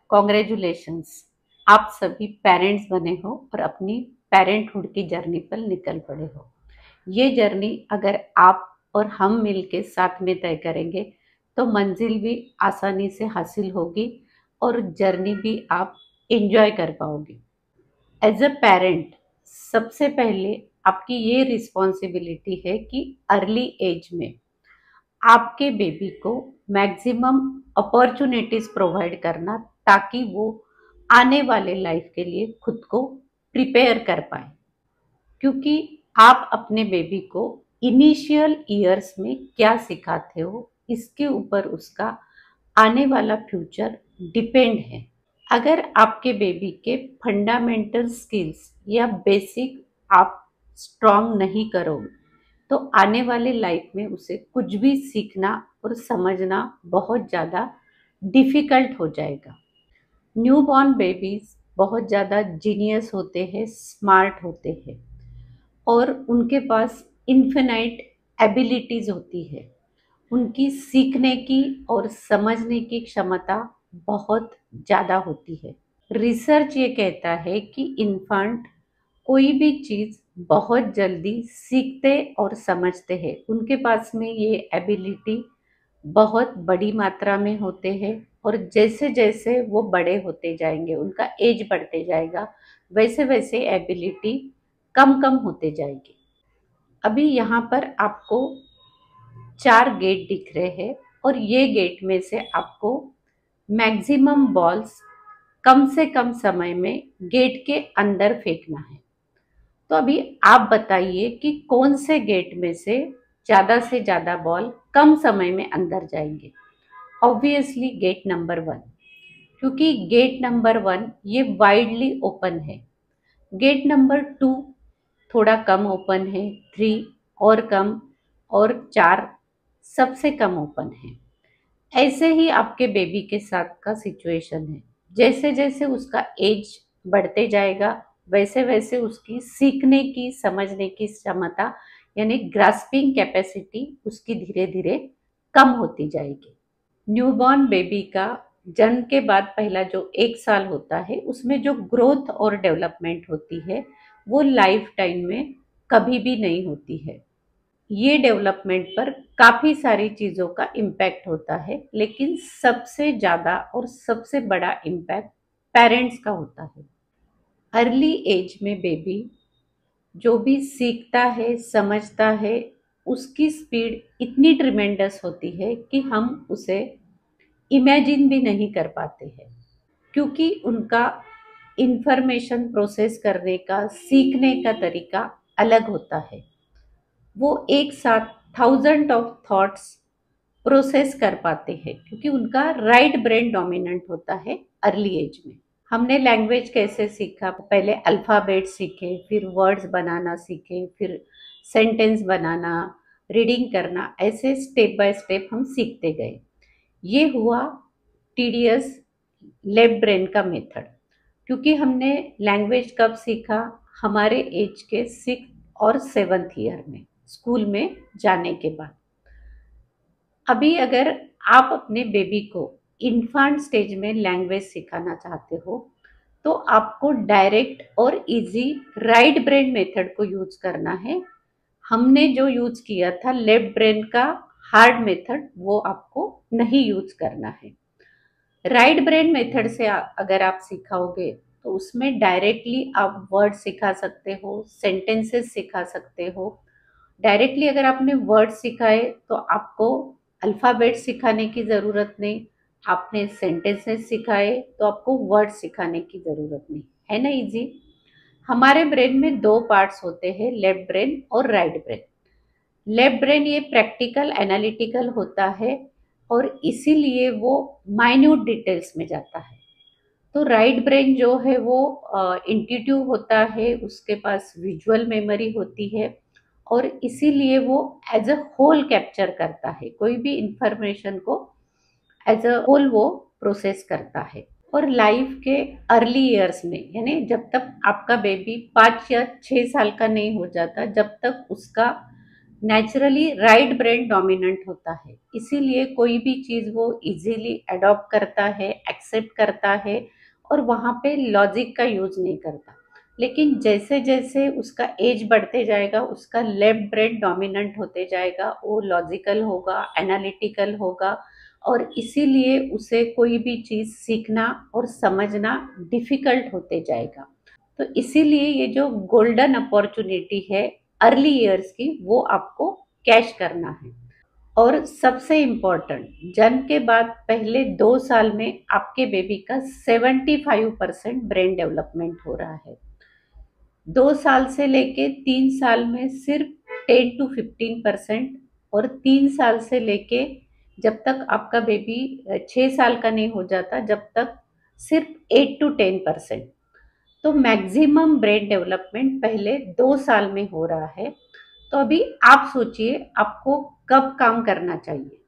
Congratulations, आप सभी parents बने हो और अपनी पेरेंटहुड की जर्नी पर निकल पड़े हो। ये जर्नी अगर आप और हम मिलके साथ में तय करेंगे तो मंजिल भी आसानी से हासिल होगी और जर्नी भी आप एंजॉय कर पाओगे। एज अ पेरेंट सबसे पहले आपकी ये रिस्पॉन्सिबिलिटी है कि अर्ली एज में आपके बेबी को मैक्सिमम अपॉर्चुनिटीज प्रोवाइड करना, ताकि वो आने वाले लाइफ के लिए खुद को प्रिपेयर कर पाए। क्योंकि आप अपने बेबी को इनिशियल ईयर्स में क्या सिखाते हो, इसके ऊपर उसका आने वाला फ्यूचर डिपेंड है। अगर आपके बेबी के फंडामेंटल स्किल्स या बेसिक आप स्ट्रॉन्ग नहीं करोगे तो आने वाले लाइफ में उसे कुछ भी सीखना और समझना बहुत ज़्यादा डिफ़िकल्ट हो जाएगा। न्यूबॉर्न बेबीज बहुत ज़्यादा जीनियस होते हैं, स्मार्ट होते हैं और उनके पास इन्फिनाइट एबिलिटीज़ होती है। उनकी सीखने की और समझने की क्षमता बहुत ज़्यादा होती है। रिसर्च ये कहता है कि इन्फेंट कोई भी चीज़ बहुत जल्दी सीखते और समझते हैं। उनके पास में ये एबिलिटी बहुत बड़ी मात्रा में होते हैं और जैसे जैसे वो बड़े होते जाएंगे, उनका एज बढ़ते जाएगा, वैसे वैसे एबिलिटी कम कम होते जाएगी। अभी यहाँ पर आपको 4 गेट दिख रहे हैं और ये गेट में से आपको मैक्सिमम बॉल्स कम से कम समय में गेट के अंदर फेंकना है। तो अभी आप बताइए कि कौन से गेट में से ज़्यादा बॉल कम समय में अंदर जाएंगे। ऑब्वियसली गेट नंबर 1, क्योंकि गेट नंबर 1 ये वाइडली ओपन है। गेट नंबर 2 थोड़ा कम ओपन है, 3 और कम, और 4 सबसे कम ओपन है। ऐसे ही आपके बेबी के साथ का सिचुएशन है। जैसे जैसे उसका एज बढ़ते जाएगा वैसे वैसे उसकी सीखने की, समझने की क्षमता यानी ग्रास्पिंग कैपेसिटी उसकी धीरे धीरे कम होती जाएगी। न्यूबॉर्न बेबी का जन्म के बाद पहला जो 1 साल होता है उसमें जो ग्रोथ और डेवलपमेंट होती है वो लाइफ टाइम में कभी भी नहीं होती है। ये डेवलपमेंट पर काफ़ी सारी चीज़ों का इम्पैक्ट होता है, लेकिन सबसे ज़्यादा और सबसे बड़ा इम्पैक्ट पेरेंट्स का होता है। अर्ली एज में बेबी जो भी सीखता है, समझता है, उसकी स्पीड इतनी ट्रिमेंडस होती है कि हम उसे इमेजिन भी नहीं कर पाते हैं। क्योंकि उनका इंफॉर्मेशन प्रोसेस करने का, सीखने का तरीका अलग होता है। वो एक साथ थाउजेंड ऑफ थॉट्स प्रोसेस कर पाते हैं क्योंकि उनका राइट ब्रेन डोमिनेंट होता है अर्ली एज में। हमने लैंग्वेज कैसे सीखा, पहले अल्फ़ाबेट सीखे, फिर वर्ड्स बनाना सीखे, फिर सेंटेंस बनाना, रीडिंग करना, ऐसे स्टेप बाय स्टेप हम सीखते गए। ये हुआ टीडियस लेफ्ट ब्रेन का मेथड। क्योंकि हमने लैंग्वेज कब सीखा, हमारे एज के 6th और 7th ईयर में, स्कूल में जाने के बाद। अभी अगर आप अपने बेबी को इन्फेंट स्टेज में लैंग्वेज सिखाना चाहते हो तो आपको डायरेक्ट और इजी राइट ब्रेन मेथड को यूज करना है। हमने जो यूज किया था लेफ्ट ब्रेन का हार्ड मेथड, वो आपको नहीं यूज करना है। राइट ब्रेन मेथड से अगर आप सिखाओगे तो उसमें डायरेक्टली आप वर्ड सिखा सकते हो, सेंटेंसेस सिखा सकते हो। डायरेक्टली अगर आपने वर्ड सिखाए तो आपको अल्फ़ाबेट सिखाने की ज़रूरत नहीं, आपने सेंटेंसेस सिखाए तो आपको वर्ड सिखाने की ज़रूरत नहीं, है ना इजी। हमारे ब्रेन में 2 पार्ट्स होते हैं, लेफ्ट ब्रेन और राइट ब्रेन। लेफ्ट ब्रेन ये प्रैक्टिकल एनालिटिकल होता है और इसीलिए वो माइन्यूट डिटेल्स में जाता है। तो राइट ब्रेन जो है वो इंट्यूटिव होता है, उसके पास विजुअल मेमोरी होती है और इसीलिए वो एज अ होल कैप्चर करता है, कोई भी इंफॉर्मेशन को एज अ होल वो प्रोसेस करता है। और लाइफ के अर्ली ईयर्स में, यानी जब तक आपका बेबी 5 या 6 साल का नहीं हो जाता, जब तक उसका नेचुरली राइट ब्रेन डोमिनेंट होता है, इसीलिए कोई भी चीज़ वो इजीली अडॉप्ट करता है, एक्सेप्ट करता है और वहाँ पे लॉजिक का यूज नहीं करता। लेकिन जैसे जैसे उसका एज बढ़ते जाएगा, उसका लेफ्ट ब्रेन डोमिनेंट होते जाएगा, वो लॉजिकल होगा, एनालिटिकल होगा और इसीलिए उसे कोई भी चीज़ सीखना और समझना डिफिकल्ट होते जाएगा। तो इसीलिए ये जो गोल्डन अपॉर्चुनिटी है अर्ली ईयर्स की, वो आपको कैच करना है। और सबसे इम्पोर्टेंट, जन्म के बाद पहले 2 साल में आपके बेबी का 75% ब्रेन डेवलपमेंट हो रहा है। 2 साल से लेके 3 साल में सिर्फ 10 to 15% और 3 साल से लेके जब तक आपका बेबी 6 साल का नहीं हो जाता, जब तक सिर्फ 8 to 10%। तो मैक्सिमम ब्रेन डेवलपमेंट पहले 2 साल में हो रहा है। तो अभी आप सोचिए आपको कब काम करना चाहिए।